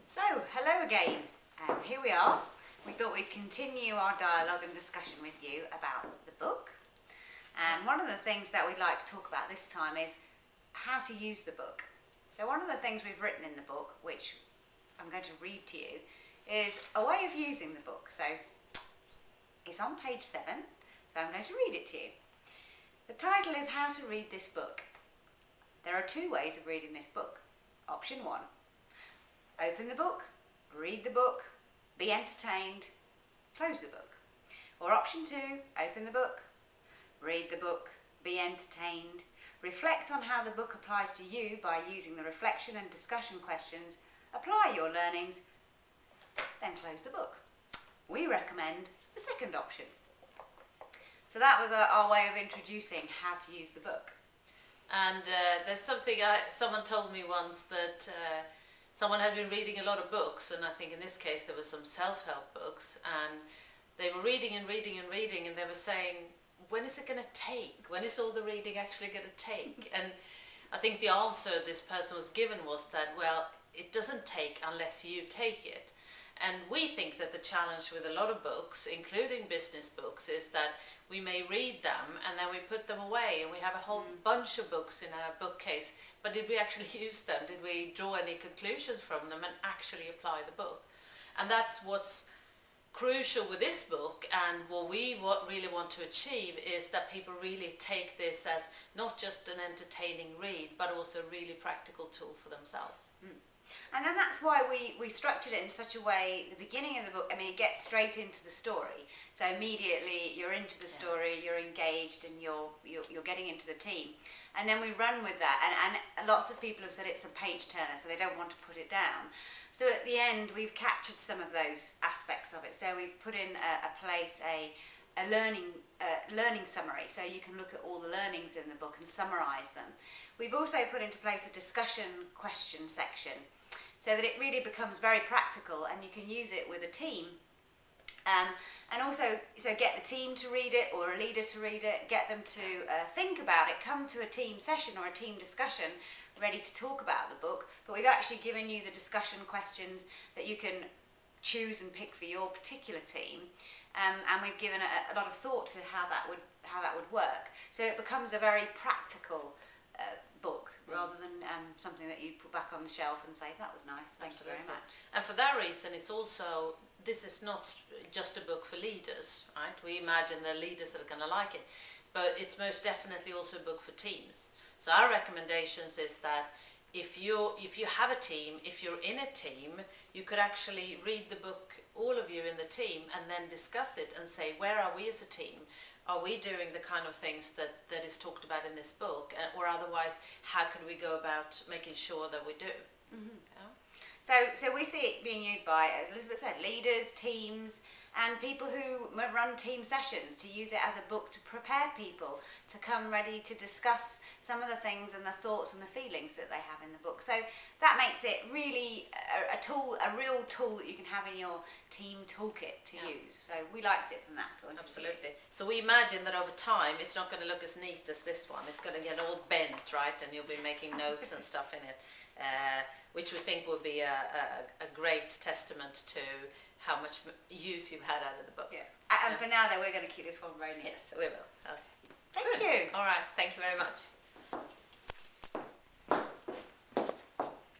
So, hello again. Here we are. We thought we'd continue our dialogue and discussion with you about the book. And one of the things that we'd like to talk about this time is how to use the book. So one of the things we've written in the book, which I'm going to read to you, is a way of using the book. So it's on page 7, so I'm going to read it to you. The title is How to Read This Book. There are 2 ways of reading this book. Option 1, open the book, read the book, be entertained, close the book. Or option 2, open the book, read the book, be entertained, reflect on how the book applies to you by using the reflection and discussion questions, apply your learnings, then close the book. We recommend the second option. So that was our way of introducing how to use the book. And there's something, someone told me once that someone had been reading a lot of books, and I think in this case there were some self-help books, and they were reading and reading and reading, and they were saying, when is it going to take? When is all the reading actually going to take? And I think the answer this person was given was that, well, it doesn't take unless you take it. And we think that the challenge with a lot of books, including business books, is that we may read them and then we put them away, and we have a whole bunch of books in our bookcase, but did we actually use them? Did we draw any conclusions from them and actually apply the book? And that's what's crucial with this book, and what we really want to achieve is that people really take this as not just an entertaining read, but also a really practical tool for themselves. And then that's why we structured it in such a way, the beginning of the book, I mean, it gets straight into the story. So immediately you're into the story, you're engaged, and you're getting into the team. And then we run with that, and lots of people have said it's a page turner, so they don't want to put it down. So at the end, we've captured some of those aspects of it. So we've put in a learning summary, so you can look at all the learnings in the book and summarise them. We've also put into place a discussion question section, so that it really becomes very practical, and you can use it with a team. And also, so get the team to read it, or a leader to read it, get them to think about it, come to a team session or a team discussion ready to talk about the book. But we've actually given you the discussion questions that you can choose and pick for your particular team. And we've given a lot of thought to how that would work. So it becomes a very practical book, rather than something that you put back on the shelf and say, that was nice, thank you very much. And for that reason, it's also, this is not just a book for leaders, right? We imagine the leaders that are going to like it, but it's most definitely also a book for teams. So our recommendations is that if you have a team, if you're in a team, you could actually read the book, all of you in the team, and then discuss it and say, where are we as a team? Are we doing the kind of things that is talked about in this book? Or otherwise, how could we go about making sure that we do? Mm-hmm. Yeah? So we see it being used by, as Elizabeth said, leaders, teams, and people who run team sessions, to use it as a book to prepare people to come ready to discuss some of the things and the thoughts and the feelings that they have in the book. So that makes it really a tool, a real tool that you can have in your team toolkit to use. So we liked it from that point Absolutely. Of view. So we imagine that over time it's not going to look as neat as this one. It's going to get all bent, right? And you'll be making notes and stuff in it, which we think will be a great testament to how much use you've had out of the book. Yeah. And for now, though, we're going to keep this one very neat. Yes, we will. Okay. Thank you. All right. Thank you very much.